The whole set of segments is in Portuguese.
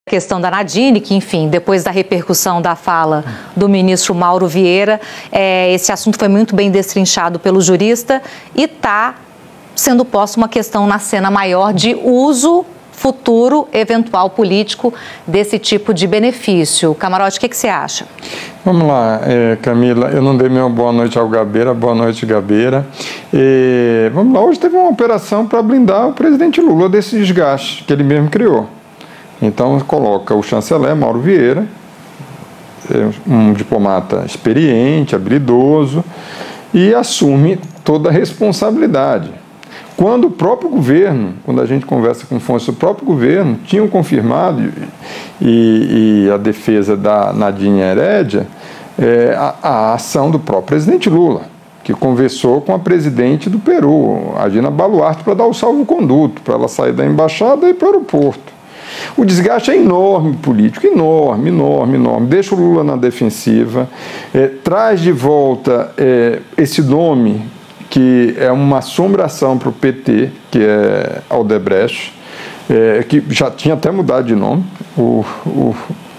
questão da Nadine, que, enfim, depois da repercussão da fala do ministro Mauro Vieira, esse assunto foi muito bem destrinchado pelo jurista e está sendo posta uma questão na cena maior de uso futuro, eventual político desse tipo de benefício. Camarote, o que você acha? Vamos lá, Camila, eu não dei minha boa noite ao Gabeira, boa noite, Gabeira. Vamos lá, hoje teve uma operação para blindar o presidente Lula desse desgaste que ele mesmo criou. Então, coloca o chanceler Mauro Vieira, um diplomata experiente, habilidoso, e assume toda a responsabilidade. Quando o próprio governo, quando a gente conversa com fontes do próprio governo, tinham confirmado, e a defesa da Nadine Heredia, a ação do próprio presidente Lula, que conversou com a presidente do Peru, a Dina Boluarte, para dar o salvo-conduto, para ela sair da embaixada e ir para o aeroporto. O desgaste é enorme político, enorme, enorme, enorme. Deixa o Lula na defensiva, traz de volta esse nome que é uma assombração para o PT, que é Odebrecht, que já tinha até mudado de nome.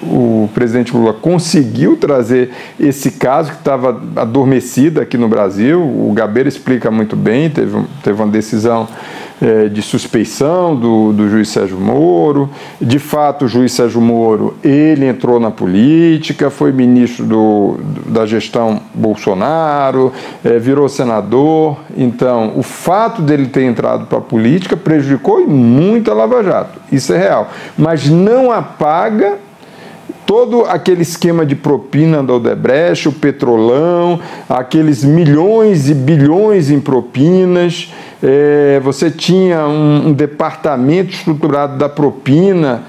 O presidente Lula conseguiu trazer esse caso que estava adormecido aqui no Brasil. O Gabeira explica muito bem, teve uma decisão de suspeição do juiz Sérgio Moro. De fato, o juiz Sérgio Moro, ele entrou na política, foi ministro da gestão Bolsonaro, virou senador. Então, o fato dele ter entrado para a política prejudicou muito a Lava Jato. Isso é real. Mas não apaga todo aquele esquema de propina da Odebrecht, o petrolão, aqueles milhões e bilhões em propinas. Você tinha um departamento estruturado da propina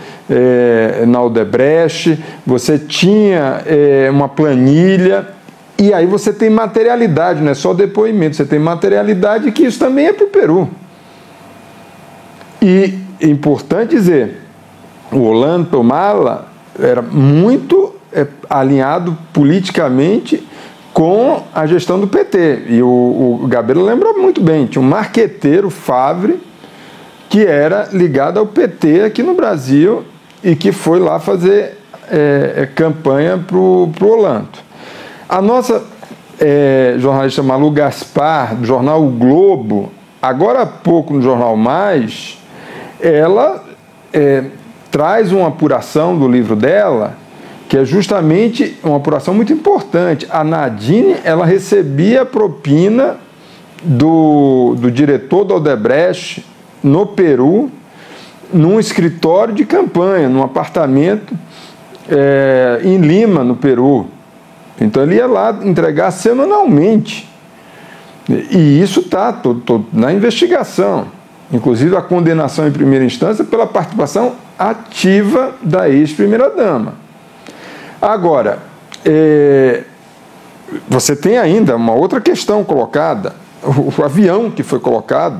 na Odebrecht, você tinha uma planilha, e aí você tem materialidade, não é só depoimento, você tem materialidade, que isso também é para o Peru. E é importante dizer, o Ollanta Humala era muito alinhado politicamente com a gestão do PT. E o Gabeira lembra muito bem, tinha um marqueteiro, Favre, que era ligado ao PT aqui no Brasil e que foi lá fazer campanha para o Ollanta. A nossa jornalista Malu Gaspar, do jornal O Globo, agora há pouco no Jornal Mais, ela traz uma apuração do livro dela, que é justamente uma apuração muito importante. A Nadine, ela recebia propina do diretor da Odebrecht no Peru, num escritório de campanha, num apartamento em Lima, no Peru. Então ele ia lá entregar semanalmente. E isso está na investigação. Inclusive a condenação em primeira instância pela participação ativa da ex-primeira-dama. Agora, você tem ainda uma outra questão colocada, o avião que foi colocado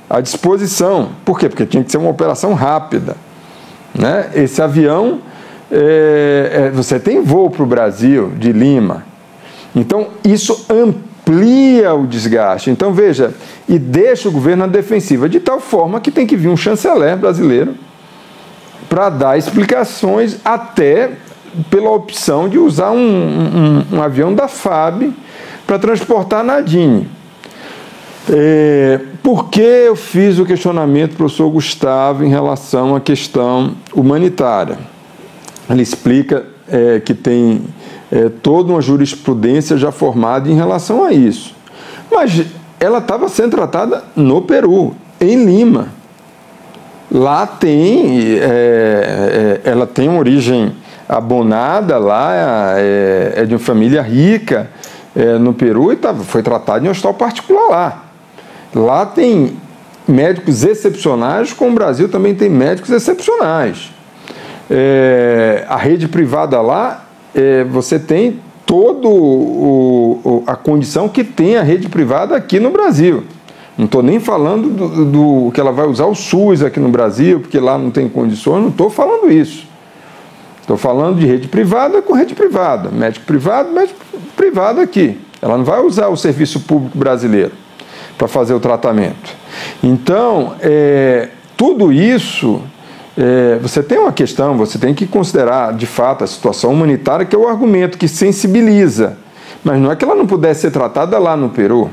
à disposição. Por quê? Porque tinha que ser uma operação rápida, né? Esse avião, você tem voo para o Brasil, de Lima. Então, isso amplia o desgaste. Então, veja, e deixa o governo na defensiva, de tal forma que tem que vir um chanceler brasileiro para dar explicações, até pela opção de usar um avião da FAB para transportar a Nadine. Por que eu fiz o questionamento, professor Gustavo, em relação à questão humanitária? Ele explica que tem toda uma jurisprudência já formada em relação a isso. Mas ela estava sendo tratada no Peru, em Lima. Lá tem, ela tem uma origem abonada, lá é de uma família rica no Peru, e foi tratada em um hospital particular lá. Lá tem médicos excepcionais, como o Brasil também tem médicos excepcionais. A rede privada lá, você tem toda a condição que tem a rede privada aqui no Brasil. Não estou nem falando do que ela vai usar o SUS aqui no Brasil, porque lá não tem condições, não estou falando isso. Estou falando de rede privada com rede privada, médico privado aqui. Ela não vai usar o serviço público brasileiro para fazer o tratamento. Então, tudo isso você tem uma questão, você tem que considerar, de fato, a situação humanitária, que é o argumento que sensibiliza, mas não é que ela não pudesse ser tratada lá no Peru.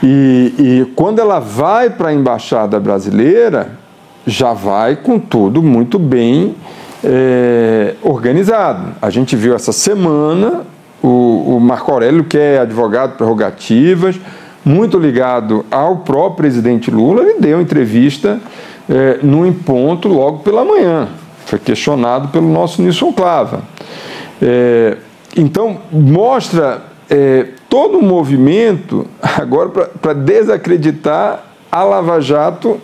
E quando ela vai para a embaixada brasileira, já vai com tudo muito bem organizado. A gente viu essa semana o Marco Aurélio, que é advogado de prerrogativas, muito ligado ao próprio presidente Lula, ele deu entrevista no Em Ponto logo pela manhã. Foi questionado pelo nosso Nilson Clava. Então, mostra todo o movimento agora para desacreditar a Lava Jato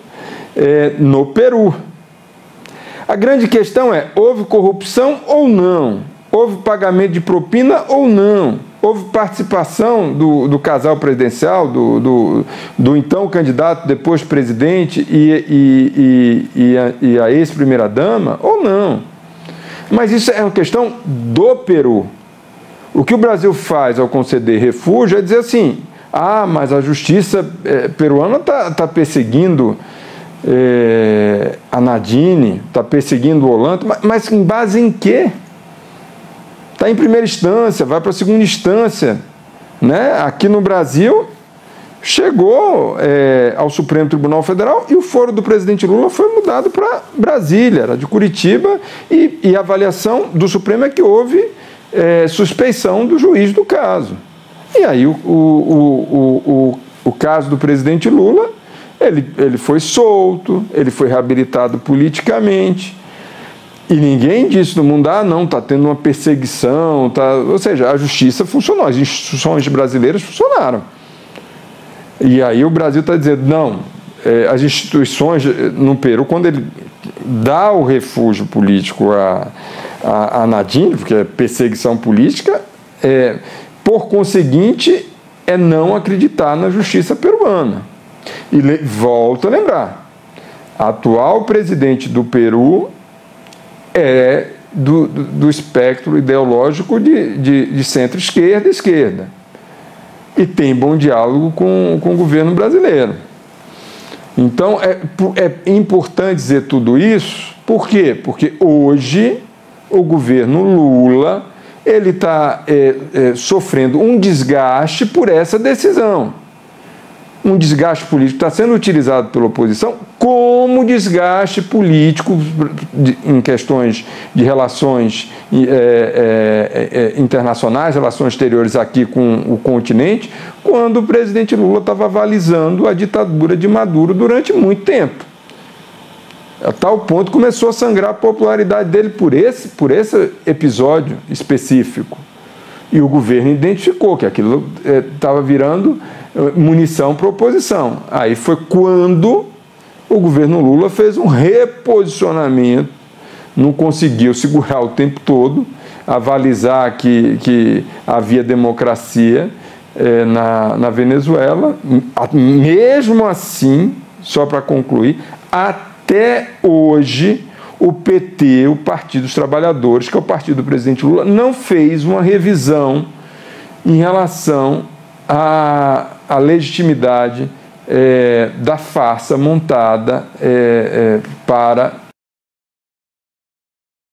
no Peru. A grande questão é, houve corrupção ou não? Houve pagamento de propina ou não? Houve participação do casal presidencial, do então candidato, depois presidente e a ex-primeira-dama ou não? Mas isso é uma questão do Peru. O que o Brasil faz ao conceder refúgio é dizer assim, mas a justiça peruana está perseguindo a Nadine, está perseguindo o Olanta, mas em base em quê? Está em primeira instância, vai para a segunda instância. Né? Aqui no Brasil, chegou ao Supremo Tribunal Federal e o foro do presidente Lula foi mudado para Brasília, era de Curitiba, e a avaliação do Supremo é que houve suspeição do juiz do caso. E aí o caso do presidente Lula, ele foi solto, ele foi reabilitado politicamente, e ninguém disse no mundo, não, está tendo uma perseguição, ou seja, a justiça funcionou, as instituições brasileiras funcionaram. E aí o Brasil está dizendo, não, as instituições no Peru, quando ele dá o refúgio político a Nadine, porque é perseguição política, por conseguinte, é não acreditar na justiça peruana. E volto a lembrar, a atual presidente do Peru é do espectro ideológico de centro-esquerda e esquerda. E tem bom diálogo com o governo brasileiro. Então, é importante dizer tudo isso. Por quê? Porque hoje o governo Lula ele está sofrendo um desgaste por essa decisão. Um desgaste político está sendo utilizado pela oposição como desgaste político em questões de relações internacionais, relações exteriores aqui com o continente, quando o presidente Lula estava avalizando a ditadura de Maduro durante muito tempo. A tal ponto começou a sangrar a popularidade dele por esse episódio específico. E o governo identificou que aquilo estava virando munição para a oposição. Aí foi quando o governo Lula fez um reposicionamento, não conseguiu segurar o tempo todo, avalizar que havia democracia na Venezuela. Mesmo assim, só para concluir, até hoje o PT, o Partido dos Trabalhadores, que é o partido do presidente Lula, não fez uma revisão em relação à legitimidade da farsa montada para